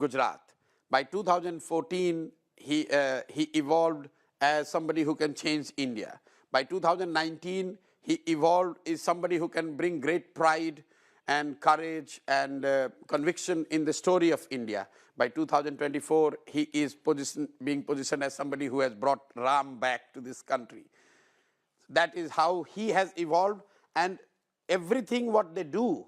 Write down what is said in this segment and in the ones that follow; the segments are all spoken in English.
Gujarat. By 2014, he evolved as somebody who can change India. By 2019, he evolved as somebody who can bring great pride and courage and conviction in the story of India. By 2024, he is being positioned as somebody who has brought Ram back to this country. That is how he has evolved, and everything what they do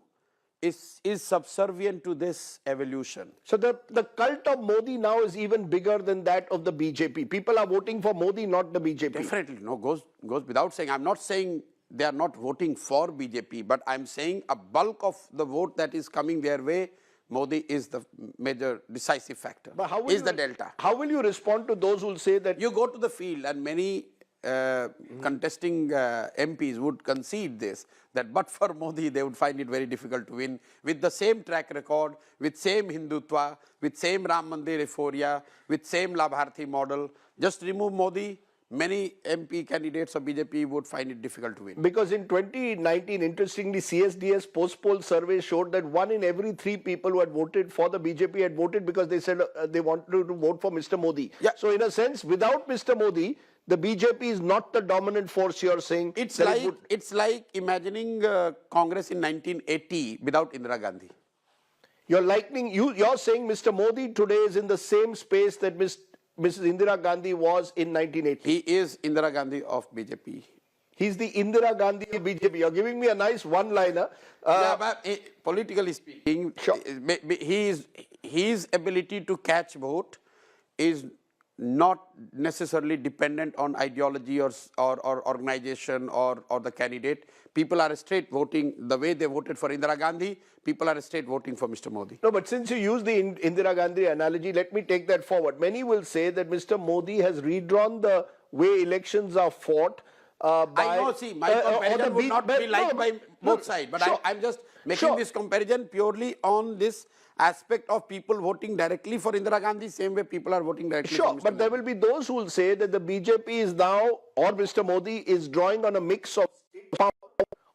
is subservient to this evolution. So the cult of Modi now is even bigger than that of the BJP. People are voting for Modi, not the BJP. Definitely, no, goes without saying. I'm not saying they are not voting for BJP, but I'm saying a bulk of the vote that is coming their way, Modi is the major decisive factor, But the delta. How will you respond to those who will say that... You go to the field and many contesting MPs would concede this, that but for Modi they would find it very difficult to win with the same track record, with same Hindutva, with same Ram Mandir euphoria, with same Labharthi model. Just remove Modi, many MP candidates of BJP would find it difficult to win. Because in 2019, interestingly, CSDS post-poll survey showed that 1 in every 3 people who had voted for the BJP had voted because they said they wanted to vote for Mr. Modi. Yeah. So in a sense, without Mr. Modi, the BJP is not the dominant force, you're saying. It's like imagining Congress in 1980 without Indira Gandhi. You're saying Mr. Modi today is in the same space that Mrs. Indira Gandhi was in 1980. He is Indira Gandhi of BJP. He's the Indira Gandhi of BJP. You're giving me a nice one-liner. Yeah, but politically speaking, sure. His ability to catch vote is not necessarily dependent on ideology or organization or the candidate. People are straight voting the way they voted for Indira Gandhi. People are straight voting for Mr. Modi. No, but since you use the Indira Gandhi analogy, let me take that forward. Many will say that Mr. Modi has redrawn the way elections are fought. I know, see, my comparison would not be liked by both sides, but sure. I'm just making this comparison purely on this aspect of people voting directly for Indira Gandhi, same way people are voting directly for Mr. But there will be those who will say that the BJP is now, or Mr. Modi is drawing on a mix of state power,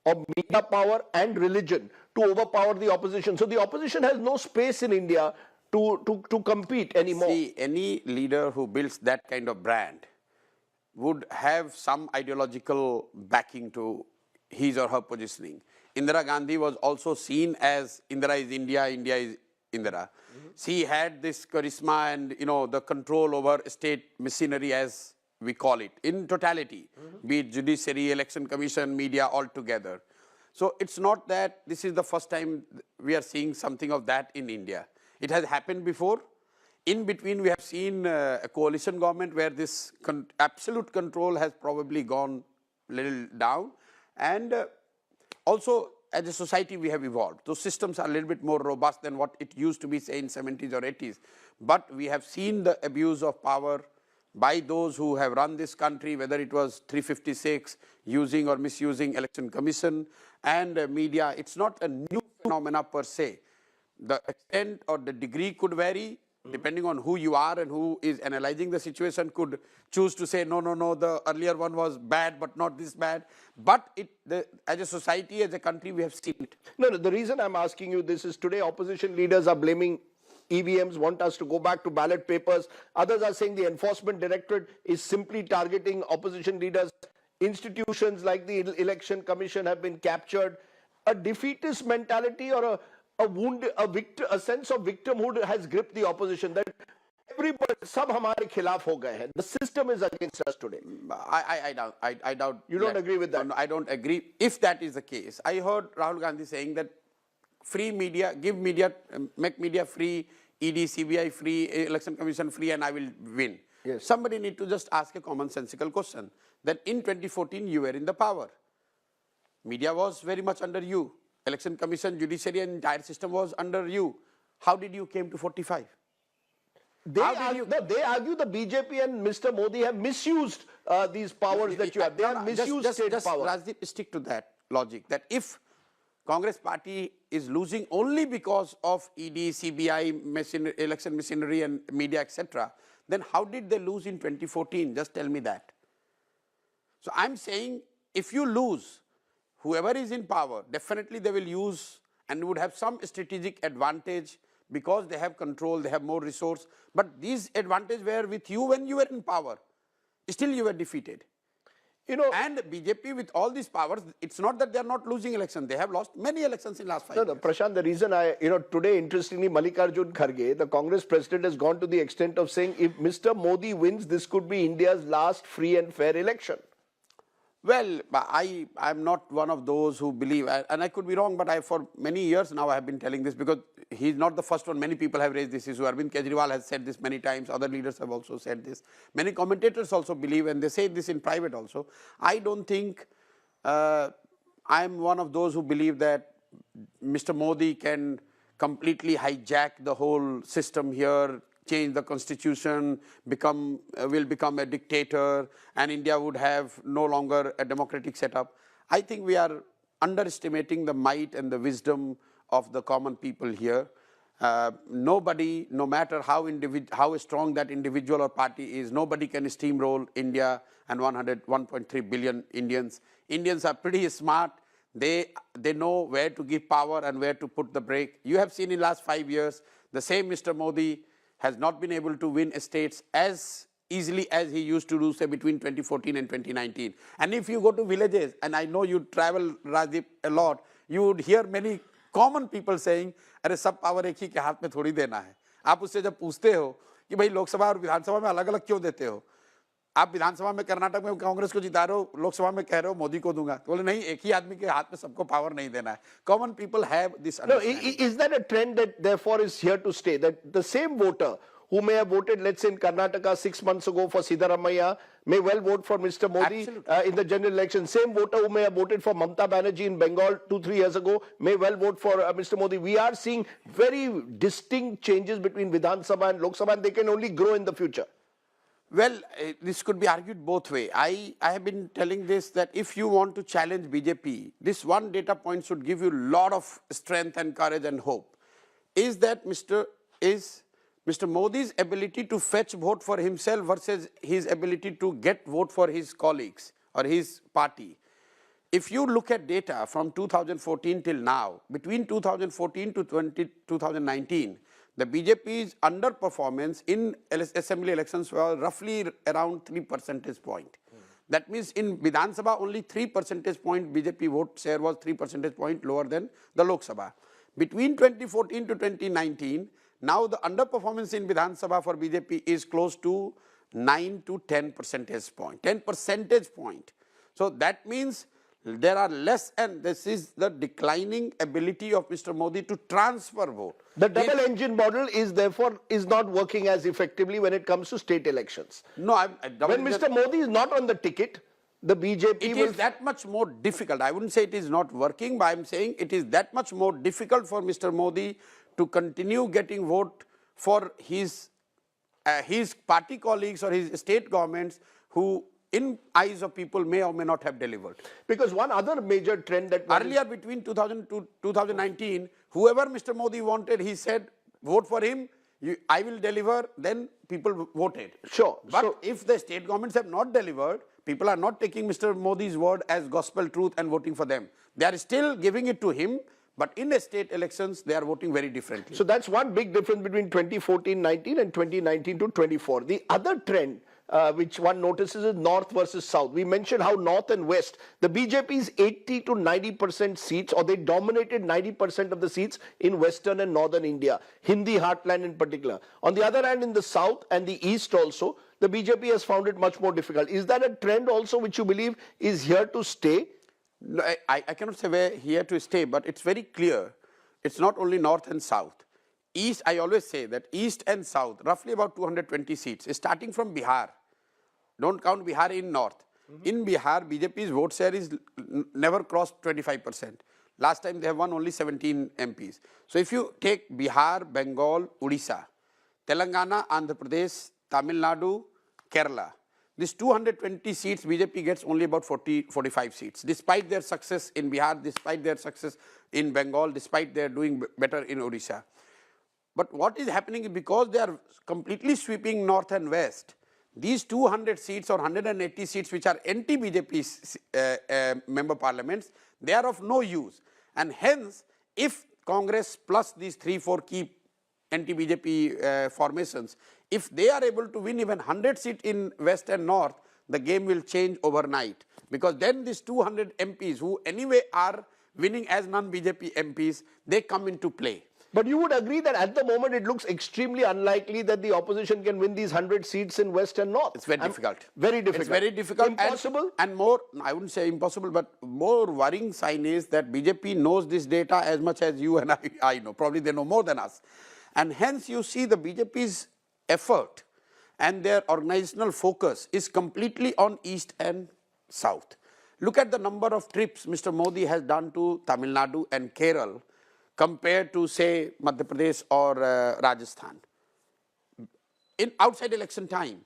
of media power and religion to overpower the opposition. So the opposition has no space in India to compete anymore. See, any leader who builds that kind of brand would have some ideological backing to his or her positioning. Indira Gandhi was also seen as Indira is India, India is Indira. She had this charisma and the control over state machinery, as we call it, in totality, be it judiciary, election commission, media, all together. So it's not that this is the first time we are seeing something of that in India. It has happened before. In between, we have seen a coalition government where this absolute control has probably gone a little down. And also, as a society, we have evolved. Those systems are a little bit more robust than what it used to be, say, in 70s or 80s. But we have seen the abuse of power by those who have run this country, whether it was 356, using or misusing election commission and media. It's not a new phenomena per se. The extent or the degree could vary. Depending on who you are and who is analyzing the situation, could choose to say, no, the earlier one was bad, but not this bad. But as a society, as a country, we have seen it. No, the reason I'm asking you this is today opposition leaders are blaming EVMs, want us to go back to ballot papers. Others are saying the enforcement directorate is simply targeting opposition leaders. Institutions like the election commission have been captured. A defeatist mentality or a sense of victimhood has gripped the opposition, that everybody, sab hamare khilaf ho gaye hain. The system is against us today. I doubt. You don't agree with that? No, I don't agree. If that is the case, I heard Rahul Gandhi saying that free media, make media free, ED, CBI free, election commission free, and I will win. Yes. Somebody need to just ask a commonsensical question. That in 2014, you were in the power. Media was very much under you. Election commission, judiciary, and entire system was under you. How did you came to 45? They argue the BJP and Mr. Modi have misused these powers that you have. They have misused state power. Rajdeep, stick to that logic, that if Congress party is losing only because of ED, CBI, election machinery and media, etc., then how did they lose in 2014? Just tell me that. So I'm saying, if you lose, whoever is in power, definitely they will use and would have some strategic advantage because they have control, they have more resource. But these advantages were with you when you were in power. Still you were defeated. And BJP with all these powers, it's not that they are not losing elections. They have lost many elections in last 5 years. No, Prashant, the reason today, interestingly, Mallikarjun Kharge, the Congress president, has gone to the extent of saying if Mr. Modi wins, this could be India's last free and fair election. Well, I'm not one of those who believe, and I could be wrong, but for many years now I have been telling this, because he's not the first one. Many people have raised this issue. Arvind Kejriwal has said this many times. Other leaders have also said this. Many commentators also believe, and they say this in private also. I don't think I'm one of those who believe that Mr. Modi can completely hijack the whole system here, change the constitution, will become a dictator, and India would have no longer a democratic setup. I think we are underestimating the might and the wisdom of the common people here. Nobody, no matter how strong that individual or party is, nobody can steamroll India and 1.3 billion Indians. Indians are pretty smart. They know where to give power and where to put the brake. You have seen in last 5 years, the same Mr. Modi has not been able to win states as easily as he used to do, say, between 2014 and 2019. And if you go to villages, and I know you travel, Rajdeep, a lot, you would hear many common people saying, अरे सब power एक ही के हाथ में थोड़ी देना है. आप उससे जब पूछते हो कि भाई लोकसभा और विधानसभा में अलग अलग क्यों देते हो, आप विधानसभा में कर्नाटक में कांग्रेस को जिता रहे हो, लोकसभा में कह रहे हो मोदी को दूंगा, तो बोले नहीं, एक ही आदमी के हाथ में सबको पावर नहीं देना है. Common people have this understanding. No, is that a trend that therefore is here to stay? That the same voter who may have voted, let's say in Karnataka 6 months ago for Siddaramaiah, may well vote for Mr. Modi in the general election. Same voter who may have voted for Mamata Banerjee in Bengal 2-3 years ago may well vote for Mr. Modi. We are seeing very distinct changes between Vidhan Sabha and Lok Sabha, and they can only grow in the future. Well, this could be argued both ways. I have been telling this, that if you want to challenge BJP, this one data point should give you a lot of strength and courage and hope. Is that Mr. Modi's ability to fetch vote for himself versus his ability to get vote for his colleagues or his party. If you look at data from 2014 till now, between 2014 to 2019, the BJP's underperformance in assembly elections was roughly around 3 percentage points. That means in Vidhan Sabha only 3 percentage point BJP vote share was 3 percentage point lower than the Lok Sabha. Between 2014 to 2019, now the underperformance in Vidhan Sabha for BJP is close to 9 to 10 percentage point. 10 percentage point. So that means there are less, and this is the declining ability of Mr. Modi to transfer vote. The double engine model is therefore not working as effectively when it comes to state elections. No, when Mr. Modi is not on the ticket, the BJP it is that much more difficult. I wouldn't say it is not working, but I'm saying it is that much more difficult for Mr. Modi to continue getting vote for his party colleagues or his state governments who, in eyes of people, may or may not have delivered. Because one other major trend that earlier between 2000 to 2019, whoever Mr. Modi wanted, he said, vote for him, I will deliver, then people voted. Sure. But if the state governments have not delivered, people are not taking Mr. Modi's word as gospel truth and voting for them. They are still giving it to him, but in the state elections, they are voting very differently. So that's one big difference between 2014-19 and 2019 to 24. The other trend which one notices is North versus South. We mentioned how North and West, the BJP's 80 to 90% seats, or they dominated 90% of the seats in Western and Northern India, Hindi heartland in particular. On the other hand, in the South and the East also, the BJP has found it much more difficult. Is that a trend also which you believe is here to stay? No, I cannot say we're here to stay, but it's very clear. It's not only North and South. East, I always say that East and South, roughly about 220 seats, starting from Bihar. Don't count Bihar in North. In Bihar, BJP's vote share is never crossed 25%. Last time they have won only 17 MPs. So if you take Bihar, Bengal, Odisha, Telangana, Andhra Pradesh, Tamil Nadu, Kerala, these 220 seats, BJP gets only about 45 seats, despite their success in Bihar, despite their success in Bengal, despite their doing better in Odisha. But what is happening is because they are completely sweeping North and West, these 200 seats or 180 seats which are anti-BJP member parliaments, they are of no use. And hence, if Congress plus these 3-4 key anti-BJP formations, if they are able to win even 100 seats in West and North, the game will change overnight. Because then these 200 MPs who anyway are winning as non-BJP MPs, they come into play. But you would agree that at the moment it looks extremely unlikely that the opposition can win these 100 seats in West and North. It's very difficult. Very difficult. It's very difficult. Impossible? And more, I wouldn't say impossible, but more worrying sign is that BJP knows this data as much as you and I know. Probably they know more than us. And hence you see the BJP's effort and their organizational focus is completely on East and South. Look at the number of trips Mr. Modi has done to Tamil Nadu and Kerala compared to, say, Madhya Pradesh or Rajasthan. In outside election time,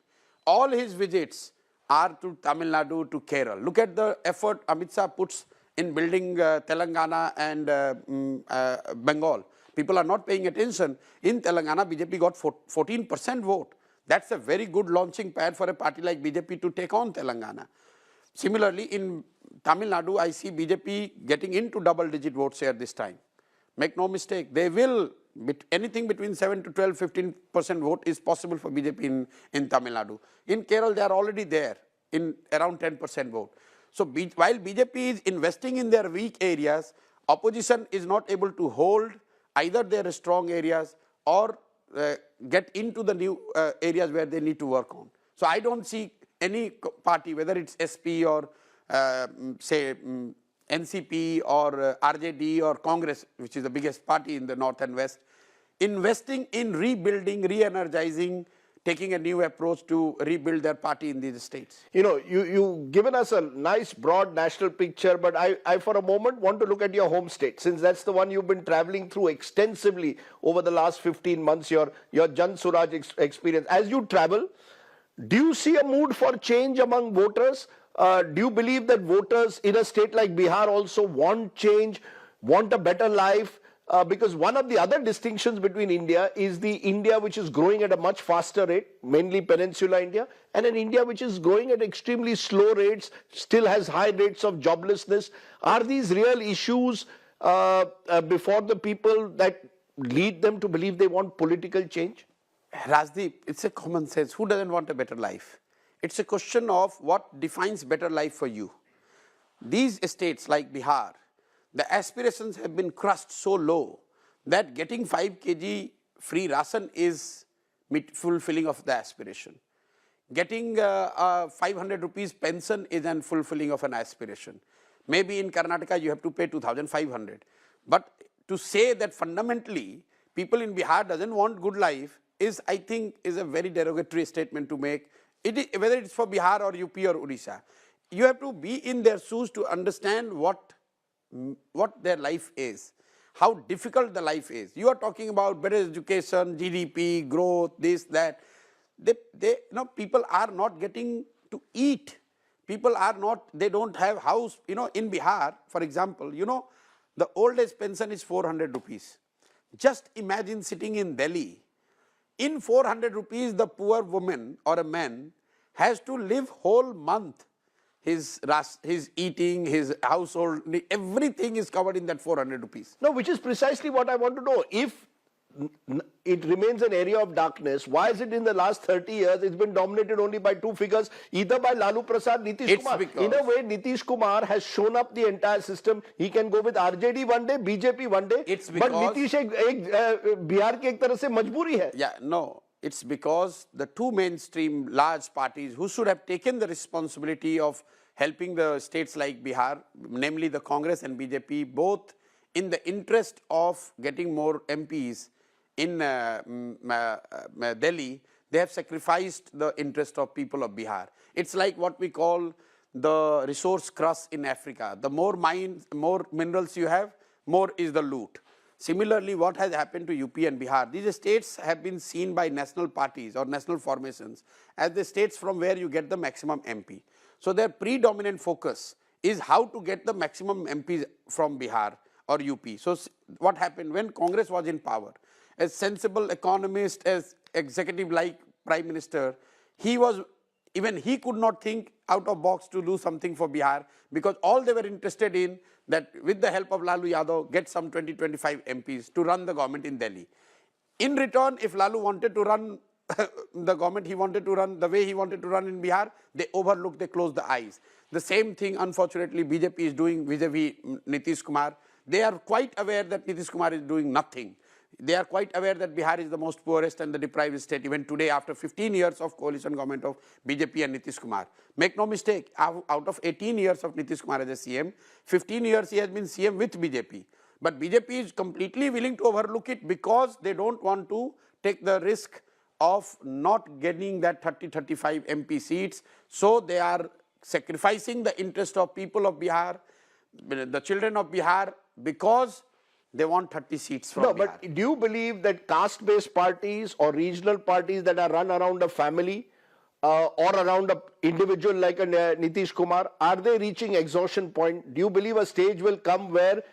all his visits are to Tamil Nadu, to Kerala. Look at the effort Amit Shah puts in building Telangana and Bengal. People are not paying attention. In Telangana, BJP got 14% vote. That's a very good launching pad for a party like BJP to take on Telangana. Similarly, in Tamil Nadu, I see BJP getting into double-digit vote share this time. Make no mistake, they will, anything between 7 to 12, 15% vote is possible for BJP in Tamil Nadu. In Kerala, they are already there in around 10% vote. So while BJP is investing in their weak areas, opposition is not able to hold either their strong areas or get into the new areas where they need to work on. So I don't see any party, whether it's SP or say NCP or RJD or Congress, which is the biggest party in the North and West, investing in rebuilding, re-energizing, taking a new approach to rebuild their party in these states. You know, you've given us a nice broad national picture, but I for a moment want to look at your home state, since that's the one you've been traveling through extensively over the last 15 months, your Jan Suraj experience. As you travel, do you see a mood for change among voters? Do you believe that voters in a state like Bihar also want change, want a better life? Because one of the other distinctions between India is the India which is growing at a much faster rate, mainly Peninsula India, and an India which is growing at extremely slow rates, still has high rates of joblessness. Are these real issues before the people that lead them to believe they want political change? Rajdeep, it's a common sense. Who doesn't want a better life? It's a question of what defines better life for you. These states like Bihar, the aspirations have been crushed so low that getting 5 kg free ration is fulfilling of the aspiration. Getting 500 rupees pension is an fulfilling of an aspiration. Maybe in Karnataka you have to pay 2,500. But to say that fundamentally people in Bihar doesn't want good life is, I think, is a very derogatory statement to make. Whether it's for Bihar or UP or Odisha, you have to be in their shoes to understand what their life is, how difficult the life is. You are talking about better education, GDP, growth, this, that. People are not getting to eat. People are not, they don't have house. In Bihar, for example, the old age pension is 400 rupees. Just imagine sitting in Delhi. In 400 rupees, the poor woman or a man has to live whole month. His eating, his household, everything is covered in that 400 rupees. No, which is precisely what I want to know. If it remains an area of darkness, why is it in the last 30 years it's been dominated only by two figures, either by Lalu Prasad, Nitish Kumar? In a way, Nitish Kumar has shown up the entire system. He can go with RJD one day, BJP one day, but Nitish Bihar ki ek tarah se majburi hai. Yeah, no. It's because the two mainstream large parties who should have taken the responsibility of helping the states like Bihar, namely the Congress and BJP, both in the interest of getting more MPs in Delhi, they have sacrificed the interest of people of Bihar. It's like what we call the resource crush in Africa. The more minerals you have, more is the loot. Similarly, what has happened to UP and Bihar? These states have been seen by national parties or national formations as the states from where you get the maximum MP. So their predominant focus is how to get the maximum MPs from Bihar or UP. So what happened when Congress was in power? As sensible economist, as executive-like Prime Minister, he could not think out of box to do something for Bihar, because all they were interested in that with the help of Lalu Yadav get some 20-25 MPs to run the government in Delhi. In return, if Lalu wanted to run the government he wanted to run, the way he wanted to run in Bihar, they overlooked, they closed the eyes. The same thing, unfortunately, BJP is doing vis-a-vis Nitish Kumar. They are quite aware that Nitish Kumar is doing nothing. They are quite aware that Bihar is the most poorest and the deprived state, even today, after 15 years of coalition government of BJP and Nitish Kumar. Make no mistake, out of 18 years of Nitish Kumar as a CM, 15 years he has been CM with BJP. But BJP is completely willing to overlook it because they don't want to take the risk of not getting that 30-35 MP seats. So they are sacrificing the interest of people of Bihar, the children of Bihar, because they want 30 seats from Bihar. But do you believe that caste-based parties or regional parties that are run around a family or around an individual like a Nitish Kumar, are they reaching exhaustion point? Do you believe a stage will come where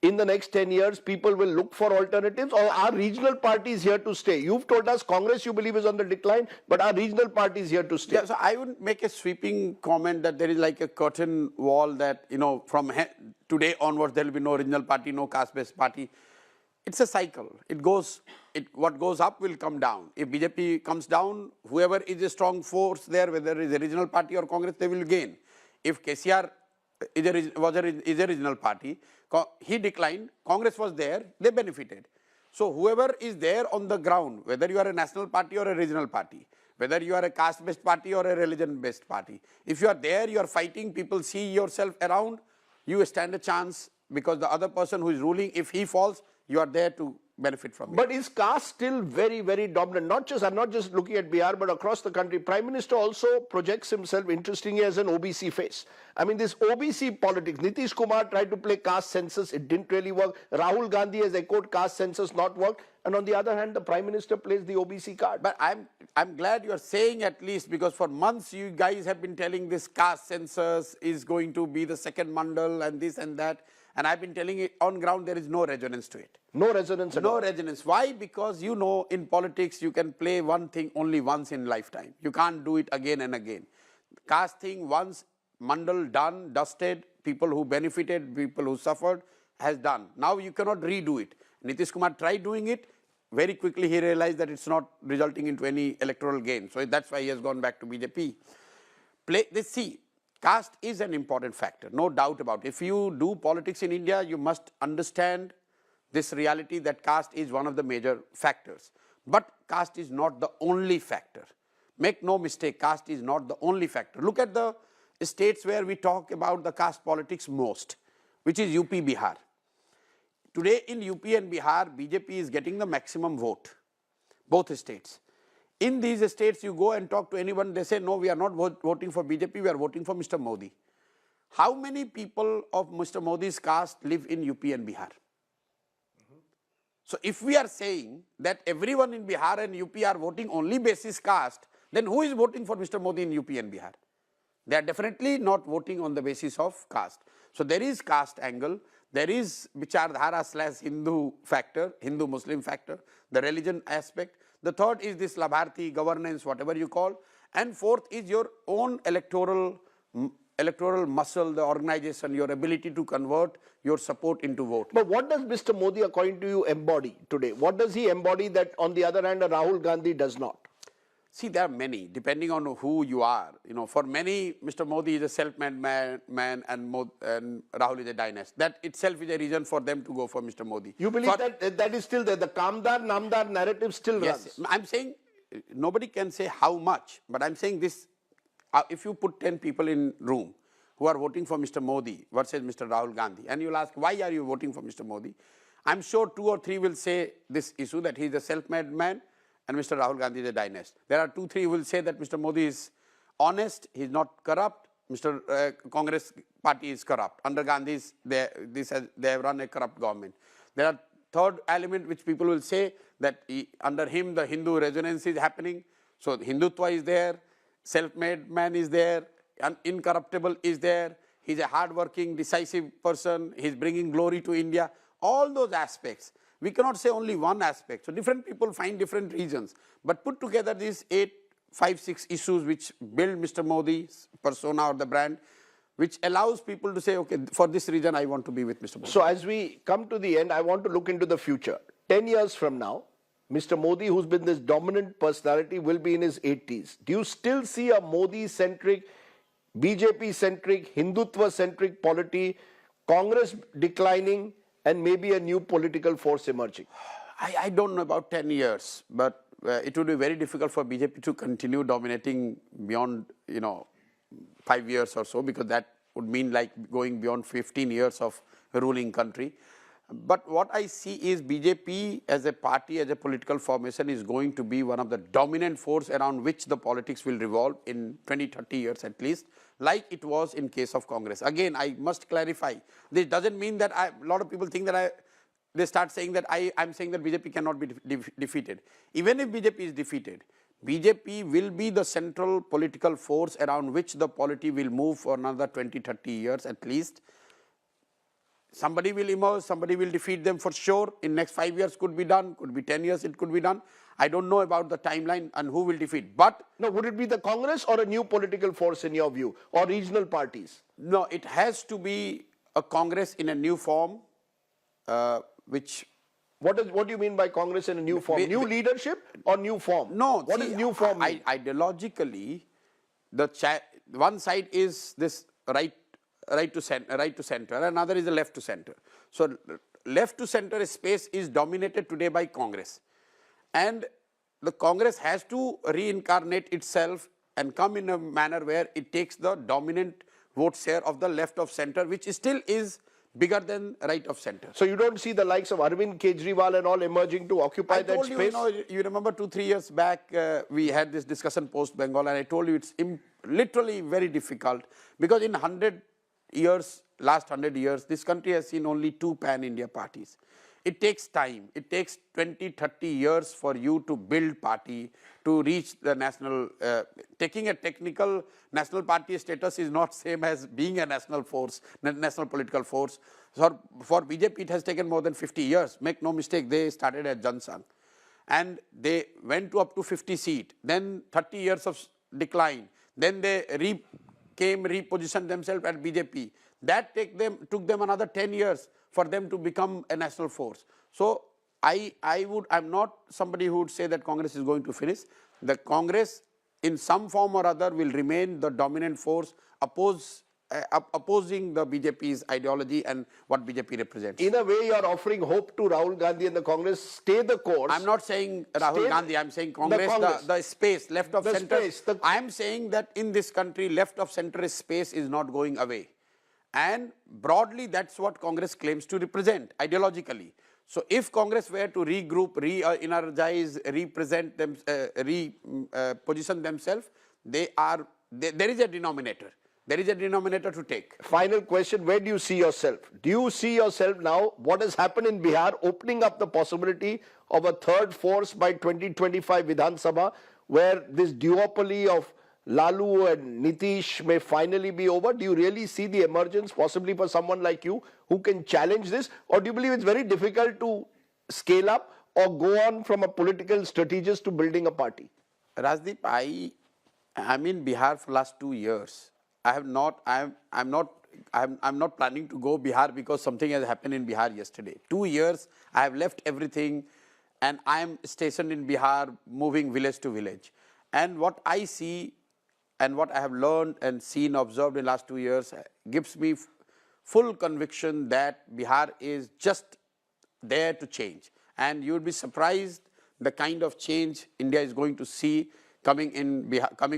in the next 10 years people will look for alternatives, or are regional parties here to stay? You've told us Congress you believe is on the decline, but are regional parties here to stay? Yeah, so I would make a sweeping comment that there is like a curtain wall that, from today onwards there will be no regional party, no caste-based party. It's a cycle. What goes up will come down. If BJP comes down, whoever is a strong force there, whether it is a regional party or Congress, they will gain. If KCR is a regional party, he declined, Congress was there, they benefited. So whoever is there on the ground, whether you are a national party or a regional party, whether you are a caste-based party or a religion-based party, if you are there, you are fighting, people see yourself around, you stand a chance, because the other person who is ruling, if he falls, you are there to benefit from it. But is caste still very, very dominant? I'm not just looking at Bihar, but across the country. Prime Minister also projects himself, interestingly, as an OBC face. I mean, this OBC politics, Nitish Kumar tried to play caste census, it didn't really work. Rahul Gandhi has echoed caste census, not worked. And on the other hand, the Prime Minister plays the OBC card. But I'm glad you are saying at least, because for months you guys have been telling this caste census is going to be the second mandal and this and that. And I've been telling it on ground, there is no resonance to it. No resonance at all. No resonance. Why? Because in politics, you can play one thing only once in lifetime. You can't do it again and again. Caste thing, once mandal done, dusted, people who benefited, people who suffered, has done. Now you cannot redo it. Nitish Kumar tried doing it. Very quickly he realized that it's not resulting into any electoral gain. So that's why he has gone back to BJP. Caste is an important factor, no doubt about it. If you do politics in India, you must understand this reality that caste is one of the major factors. But caste is not the only factor. Make no mistake, caste is not the only factor. Look at the states where we talk about the caste politics most, which is UP, Bihar. Today in UP and Bihar, BJP is getting the maximum vote, both states. In these states, you go and talk to anyone, they say, no, we are not voting for BJP, we are voting for Mr. Modi. How many people of Mr. Modi's caste live in UP and Bihar? So if we are saying that everyone in Bihar and UP are voting only basis caste, then who is voting for Mr. Modi in UP and Bihar? They are definitely not voting on the basis of caste. So there is caste angle, there is Vichardhara / Hindu factor, Hindu-Muslim factor, the religion aspect. The third is this Labharti, governance, whatever you call. And fourth is your own electoral muscle, the organization, your ability to convert your support into vote. But what does Mr. Modi, according to you, embody today? What does he embody that, on the other hand, Rahul Gandhi does not? See, there are many, depending on who you are. For many, Mr. Modi is a self-made man and Rahul is a dynast. That itself is a reason for them to go for Mr. Modi. You believe that is still there? The Kamdar, Namdar narrative still runs? I'm saying nobody can say how much, but I'm saying this. If you put 10 people in room who are voting for Mr. Modi versus Mr. Rahul Gandhi, and you'll ask, why are you voting for Mr. Modi? I'm sure 2 or 3 will say this issue, that he is a self-made man and Mr. Rahul Gandhi is a dynast. There are 2, 3 who will say that Mr. Modi is honest, he is not corrupt, Congress party is corrupt. Under Gandhi, they have run a corrupt government. There are third element which people will say that under him the Hindu resonance is happening. So Hindutva is there, self-made man is there, incorruptible is there, he is a hard-working, decisive person, he is bringing glory to India. All those aspects. We cannot say only one aspect. So different people find different reasons. But put together these 5, 6 issues which build Mr. Modi's persona or the brand, which allows people to say, okay, for this reason I want to be with Mr. Modi. So as we come to the end, I want to look into the future. 10 years from now, Mr. Modi, who's been this dominant personality, will be in his 80s. Do you still see a Modi-centric, BJP-centric, Hindutva-centric polity, Congress declining, and maybe a new political force emerging? I don't know about 10 years, but it would be very difficult for BJP to continue dominating beyond, 5 years or so, because that would mean like going beyond 15 years of ruling country. But what I see is BJP as a party, as a political formation, is going to be one of the dominant force around which the politics will revolve in 20, 30 years at least, like it was in case of Congress. Again, I must clarify, this doesn't mean that a lot of people think that they start saying that I'm saying that BJP cannot be defeated. Even if BJP is defeated, BJP will be the central political force around which the polity will move for another 20, 30 years at least. Somebody will emerge, somebody will defeat them for sure. In next 5 years could be done, could be 10 years it could be done. I don't know about the timeline and who will defeat. But no, would it be the Congress or a new political force in your view, or regional parties? No, it has to be a Congress in a new form, which... What do you mean by Congress in a new form? New leadership or new form? No. What does new form mean? Ideologically, one side is this right to center, another is the left to center. So left to center space is dominated today by Congress, and the Congress has to reincarnate itself and come in a manner where it takes the dominant vote share of the left of center, which still is bigger than right of center. So you don't see the likes of Arvind Kejriwal and all emerging to occupy that space? You remember 2-3 years back, we had this discussion post Bengal, and I told you it's literally very difficult, because in last 100 years, this country has seen only 2 pan-India parties. It takes time. It takes 20, 30 years for you to build party, to reach the national. Taking a technical national party status is not same as being a national force, national political force. So for BJP, it has taken more than 50 years. Make no mistake, they started at Jan Sangh, and they went to up to 50 seats. Then 30 years of decline. Then they repositioned themselves at BJP. That took them another 10 years for them to become a national force. So I'm not somebody who would say that Congress is going to finish. The Congress in some form or other will remain the dominant force, opposing the BJP's ideology and what BJP represents. In a way, you are offering hope to Rahul Gandhi and the Congress, stay the course. I'm not saying Rahul Gandhi, I'm saying Congress, the space, left of center. I'm saying that in this country, left of center space is not going away. And broadly, that's what Congress claims to represent ideologically. So if Congress were to regroup, re-energize, represent them, reposition themselves, there is a denominator. There is a denominator to take. Final question, where do you see yourself? Do you see yourself now, what has happened in Bihar, opening up the possibility of a third force by 2025 Vidhan Sabha, where this duopoly of Lalu and Nitish may finally be over? Do you really see the emergence possibly for someone like you who can challenge this? Or do you believe it's very difficult to scale up or go on from a political strategist to building a party? Rajdeep, I'm in Bihar for last 2 years. I'm not planning to go Bihar because something has happened in Bihar yesterday. 2 years, I have left everything and I am stationed in Bihar, moving village to village. And what I see and what I have learned and seen, observed in the last 2 years gives me full conviction that Bihar is just there to change. And you would be surprised the kind of change India is going to see coming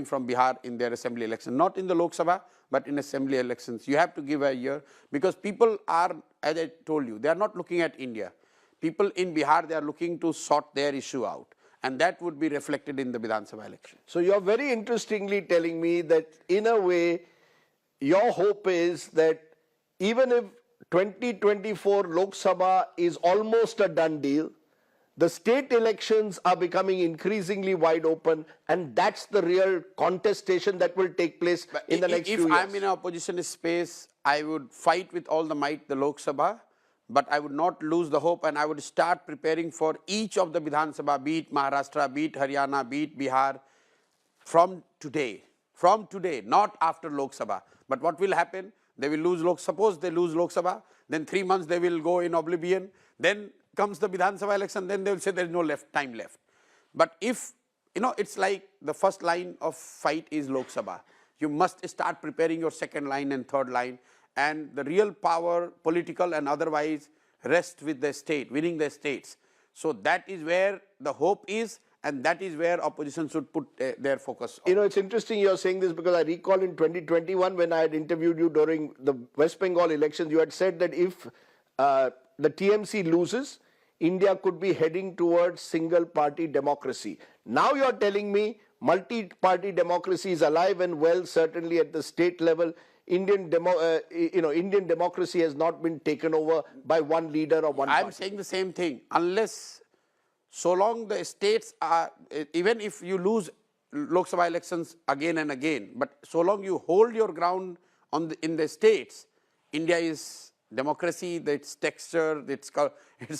from Bihar in their assembly election. Not in the Lok Sabha, but in assembly elections. You have to give a year, because people are, as I told you, they are not looking at India. People in Bihar, they are looking to sort their issue out. And that would be reflected in the Vidhan Sabha election. So you're very interestingly telling me that in a way, your hope is that even if 2024 Lok Sabha is almost a done deal, the state elections are becoming increasingly wide open, and that's the real contestation that will take place in the next few years. If I'm in an opposition space, I would fight with all the might the Lok Sabha, but I would not lose the hope, and I would start preparing for each of the Vidhan Sabha, be it Maharashtra, be it Haryana, be it Bihar, from today, not after Lok Sabha. But what will happen? They will lose suppose they lose Lok Sabha, then 3 months they will go in oblivion, then comes the Vidhan Sabha election, then they will say there is no time left. But if, it's like the first line of fight is Lok Sabha. You must start preparing your second line and third line, and the real power, political and otherwise, rests with the state, winning the states. So that is where the hope is, and that is where opposition should put their focus on. It's interesting you're saying this, because I recall in 2021 when I had interviewed you during the West Bengal elections, you had said that if the TMC loses, India could be heading towards single-party democracy. Now you're telling me multi-party democracy is alive and well, certainly at the state level. Indian democracy has not been taken over by one leader or one party. I'm saying the same thing. Unless, so long the states are, even if you lose Lok Sabha elections again and again, but so long you hold your ground in the states, India is democracy, its texture, its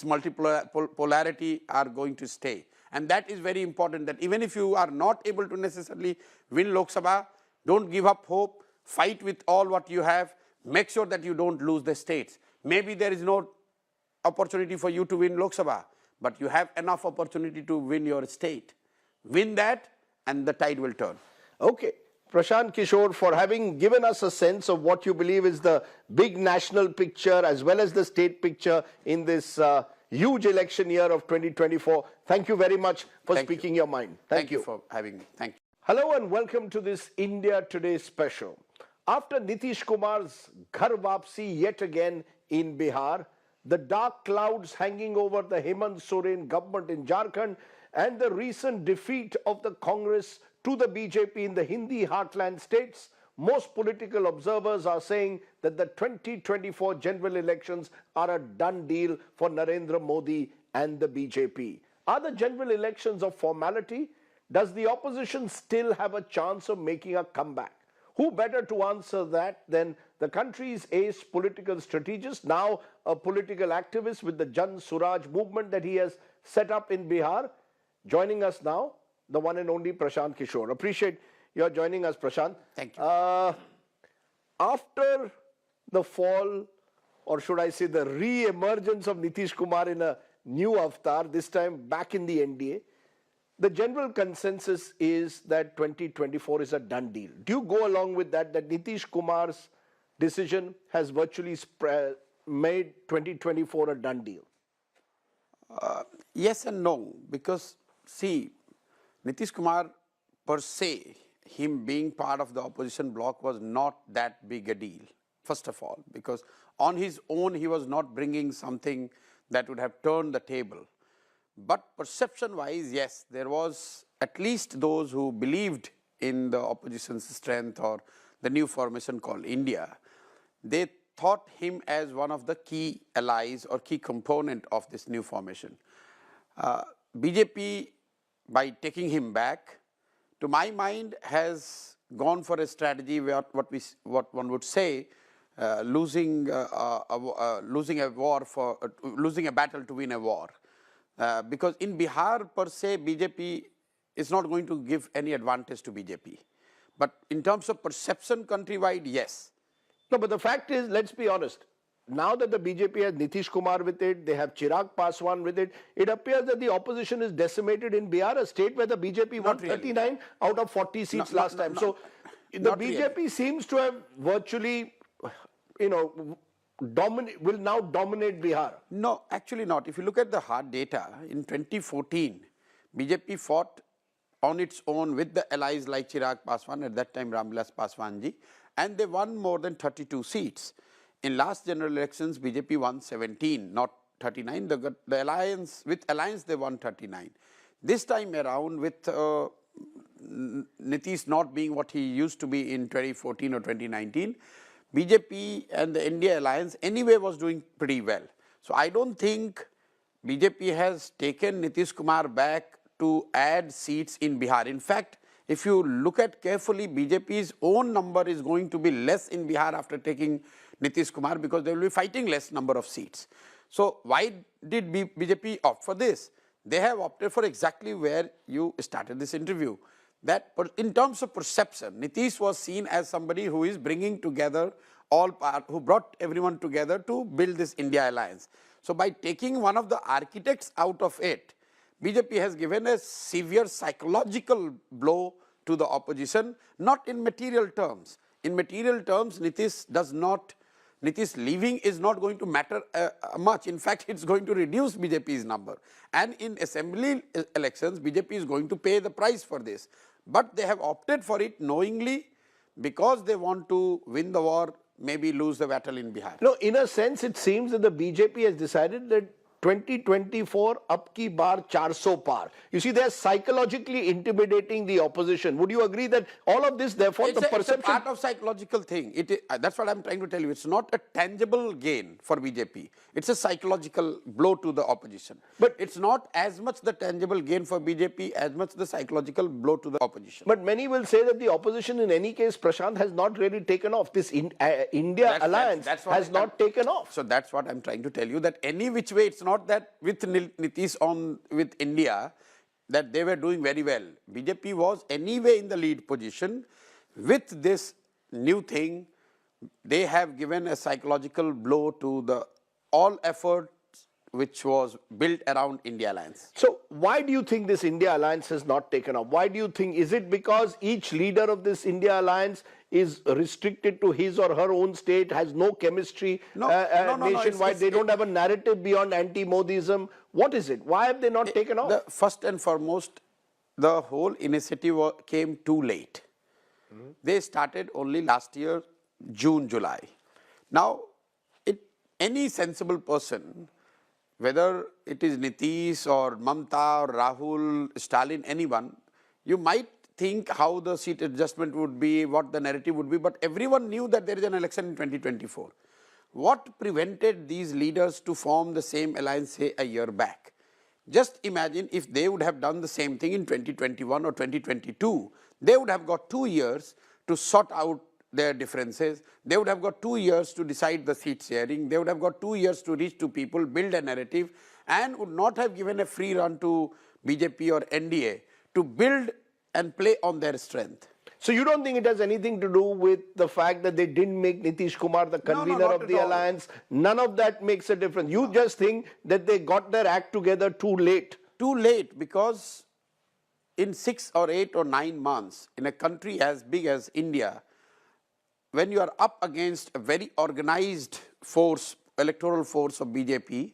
multipolarity are going to stay. And that is very important, that even if you are not able to necessarily win Lok Sabha, don't give up hope, fight with all what you have, make sure that you don't lose the states. Maybe there is no opportunity for you to win Lok Sabha, but you have enough opportunity to win your state. Win that and the tide will turn. Okay. Prashant Kishore, for having given us a sense of what you believe is the big national picture as well as the state picture in this huge election year of 2024. Thank you very much for speaking your mind. Thank you for having me. Thank you. Hello and welcome to this India Today special. After Nitish Kumar's Ghar Vapsi yet again in Bihar, the dark clouds hanging over the Hemant Soren government in Jharkhand, and the recent defeat of the Congress to the BJP in the Hindi heartland states, most political observers are saying that the 2024 general elections are a done deal for Narendra Modi and the BJP. Are the general elections a formality? Does the opposition still have a chance of making a comeback? Who better to answer that than the country's ace political strategist, now a political activist with the Jan Suraj movement that he has set up in Bihar? Joining us now, the one and only Prashant Kishore. Appreciate your joining us, Prashant. Thank you. After the fall, or should I say the re-emergence of Nitish Kumar in a new avatar, this time back in the NDA, the general consensus is that 2024 is a done deal. Do you go along with that, that Nitish Kumar's decision has virtually made 2024 a done deal? Yes and no, because see, Nitish Kumar per se, him being part of the opposition bloc was not that big a deal, first of all, because on his own he was not bringing something that would have turned the table. But perception-wise, yes, there was at least those who believed in the opposition's strength or the new formation called India. They thought him as one of the key allies or key component of this new formation. BJP, by taking him back, to my mind, has gone for a strategy where what one would say, losing a battle to win a war. Because in Bihar per se, BJP is not going to give any advantage to BJP. But in terms of perception countrywide, yes. No, but the fact is, let's be honest, now that the BJP has Nitish Kumar with it, they have Chirag Paswan with it, it appears that the opposition is decimated in Bihar, a state where the BJP won 39 out of 40 seats last time. So the BJP seems to have virtually, will now dominate Bihar. No, actually not. If you look at the hard data, in 2014, BJP fought on its own with the allies like Chirag Paswan, at that time Ramvilas Paswan ji, and they won more than 32 seats. In last general elections, BJP won 17, not 39. The alliance, with alliance they won 39. This time around, with Nitish not being what he used to be in 2014 or 2019, BJP and the India alliance anyway was doing pretty well. So I don't think BJP has taken Nitish Kumar back to add seats in Bihar. In fact, if you look at carefully, BJP's own number is going to be less in Bihar after taking Nitish Kumar, because they will be fighting less number of seats. So why did BJP opt for this? They have opted for exactly where you started this interview. That in terms of perception, Nitish was seen as somebody who is bringing together who brought everyone together to build this India alliance. So by taking one of the architects out of it, BJP has given a severe psychological blow to the opposition, not in material terms. In material terms, Nitish leaving is not going to matter much. In fact, it's going to reduce BJP's number. And in assembly elections, BJP is going to pay the price for this. But they have opted for it knowingly because they want to win the war, maybe lose the battle in Bihar. No, in a sense, it seems that the BJP has decided that 2024 up ki bar 400 par. You see, they are psychologically intimidating the opposition. Would you agree that all of this, therefore, It's perception... a part of psychological thing. That's what I'm trying to tell you. It's not a tangible gain for BJP. It's a psychological blow to the opposition. But it's not as much the tangible gain for BJP as much the psychological blow to the opposition. But many will say that the opposition, in any case, Prashant, has not really taken off. This India alliance has not taken off. So that's what I'm trying to tell you, that any which way, it's not that with Nitish with India that they were doing very well. BJP was anyway in the lead position. With this new thing, they have given a psychological blow to the all efforts which was built around India alliance. So why do you think this India alliance has not taken off? Why do you think, is it because each leader of this India alliance is restricted to his or her own state, has no chemistry nationwide, they don't have a narrative beyond anti-Modism? What is it? Why have they not taken off? First and foremost, the whole initiative came too late. They started only last year, June, July. Now, any sensible person, whether it is Nitish or Mamta or Rahul, Stalin, anyone, you might think how the seat adjustment would be, what the narrative would be, but everyone knew that there is an election in 2024. What prevented these leaders to form the same alliance, say, a year back? Just imagine if they would have done the same thing in 2021 or 2022, they would have got 2 years to sort out their differences. They would have got 2 years to decide the seat sharing. They would have got 2 years to reach to people, build a narrative, and would not have given a free run to BJP or NDA to build and play on their strength. So you don't think it has anything to do with the fact that they didn't make Nitish Kumar the convener of the alliance? None of that makes a difference. You just think that they got their act together too late. Too late, because in 6 or 8 or 9 months, in a country as big as India, when you are up against a very organized force, electoral force of BJP,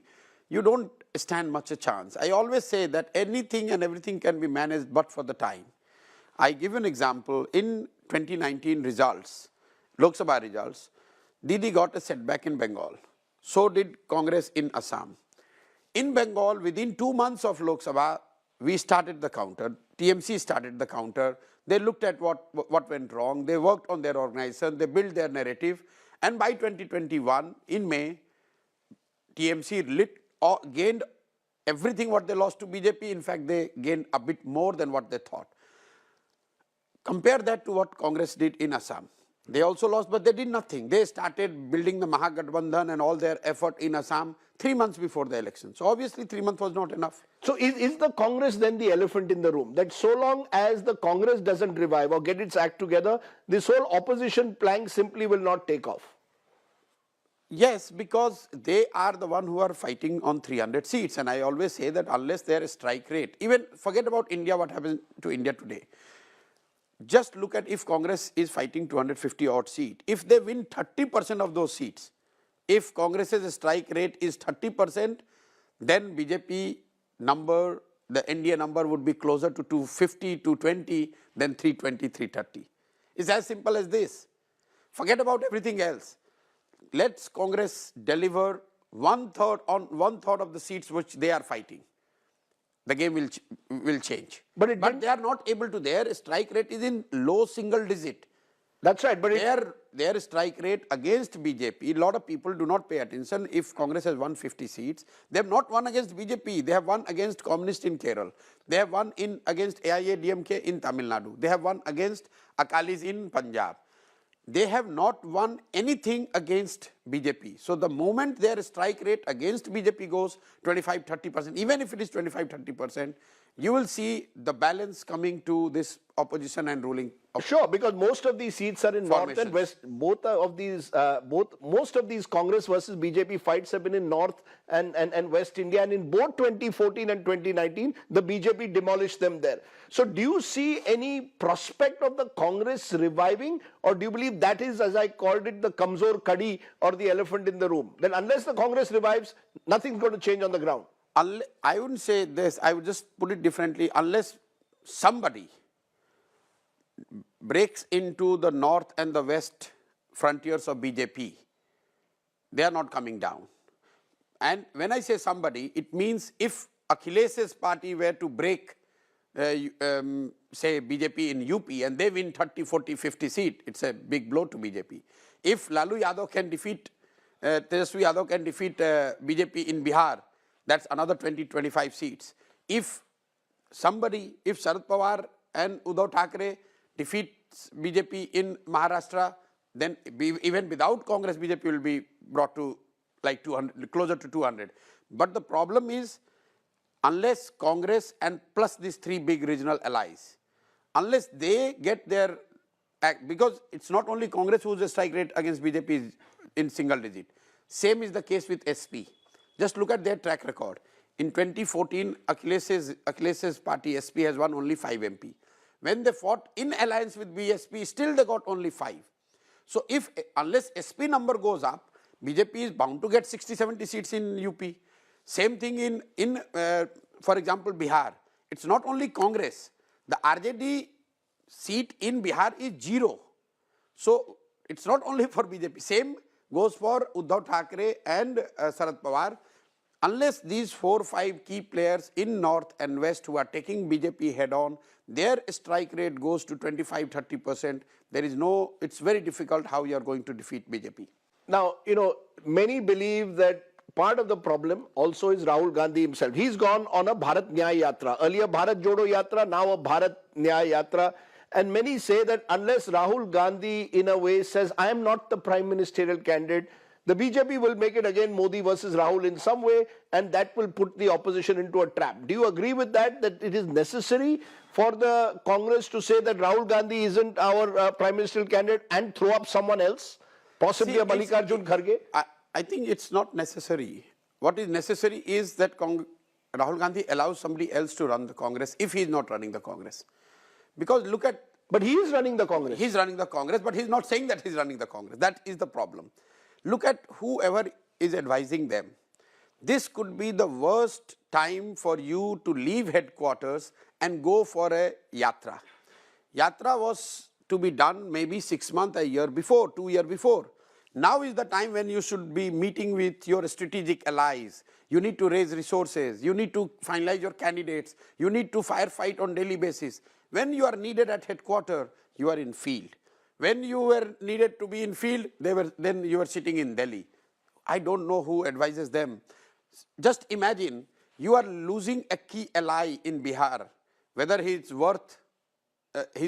you don't stand much a chance. I always say that anything and everything can be managed but for the time. I give an example. In 2019 results, Lok Sabha results, Didi got a setback in Bengal. So did Congress in Assam. In Bengal, within 2 months of Lok Sabha, we started the counter. TMC started the counter. They looked at what went wrong. They worked on their organization. They built their narrative. And by 2021, in May, TMC gained everything what they lost to BJP. In fact, they gained a bit more than what they thought. Compare that to what Congress did in Assam. They also lost, but they did nothing. They started building the Mahagathbandhan and all their effort in Assam 3 months before the election. So obviously 3 months was not enough. So is the Congress then the elephant in the room? That so long as the Congress doesn't revive or get its act together, this whole opposition plank simply will not take off? Yes, because they are the one who are fighting on 300 seats. And I always say that unless there is strike rate, even forget about India, what happens to India today. Just look at if Congress is fighting 250 odd seats. If they win 30% of those seats, if Congress's strike rate is 30%, then BJP number, the NDA number would be closer to 250, 220 than 320, 330. It's as simple as this. Forget about everything else. Let's Congress deliver one third of the seats which they are fighting. The game will change. But they are not able to. Their strike rate is in low single digit. That's right. But their strike rate against BJP, a lot of people do not pay attention. If Congress has won 50 seats, they have not won against BJP. They have won against Communist in Kerala. They have won against AIADMK in Tamil Nadu. They have won against Akalis in Punjab. They have not won anything against BJP. So the moment their strike rate against BJP goes 25-30%, even if it is 25-30%, you will see the balance coming to this opposition and ruling. Sure, because most of these seats are in North and West. Most of these Congress versus BJP fights have been in North and West India, and in both 2014 and 2019, the BJP demolished them there. So do you see any prospect of the Congress reviving, or do you believe that is, as I called it, the Kamzor Kadi or the elephant in the room? Then unless the Congress revives, nothing's going to change on the ground. I wouldn't say this, I would just put it differently. Unless somebody breaks into the north and the west frontiers of BJP, they are not coming down. And when I say somebody, it means if Akhilesh's party were to break, say BJP in UP, and they win 30, 40, 50 seats, it's a big blow to BJP. If Lalu Yadav can defeat, Tejasvi Yadav can defeat BJP in Bihar, that's another 20, 25 seats. If Sharad Pawar and Uddhav Thackeray defeats BJP in Maharashtra, then even without Congress, BJP will be brought to like 200, closer to 200. But the problem is, unless Congress and plus these three big regional allies, unless they get their act, because it's not only Congress whose strike rate against BJP is in single digit. Same is the case with SP. Just look at their track record. In 2014, Akhilesh's party SP has won only 5 MP. When they fought in alliance with BSP, still they got only 5. So unless SP number goes up, BJP is bound to get 60, 70 seats in UP. Same thing in for example, Bihar. It's not only Congress. The RJD seat in Bihar is 0. So it's not only for BJP. Same goes for Uddhav Thackeray and Sharad Pawar. Unless these 4 or 5 key players in North and West who are taking BJP head on, their strike rate goes to 25, 30%. There is no, it's very difficult how you are going to defeat BJP. Now, many believe that part of the problem also is Rahul Gandhi himself. He's gone on a Bharat Nyaya Yatra. Earlier Bharat Jodo Yatra, now a Bharat Nyaya Yatra. And many say that unless Rahul Gandhi in a way says, I am not the prime ministerial candidate, the BJP will make it again Modi versus Rahul in some way, and that will put the opposition into a trap. Do you agree with that it is necessary for the Congress to say that Rahul Gandhi isn't our prime ministerial candidate and throw up someone else, possibly a Mallikarjun Kharge? I think it's not necessary. What is necessary is that Rahul Gandhi allows somebody else to run the Congress if he is not running the Congress. Because look at... But he is running the Congress. He's running the Congress, but he's not saying that he's running the Congress. That is the problem. Look at whoever is advising them. This could be the worst time for you to leave headquarters and go for a yatra. Yatra was to be done maybe 6 months, a year before, 2 years before. Now is the time when you should be meeting with your strategic allies. You need to raise resources. You need to finalize your candidates. You need to firefight on daily basis. When you are needed at headquarters, you are in field. When you were needed to be in field, then you were sitting in Delhi. I don't know who advises them. Just imagine you are losing a key ally in Bihar, whether he's worth his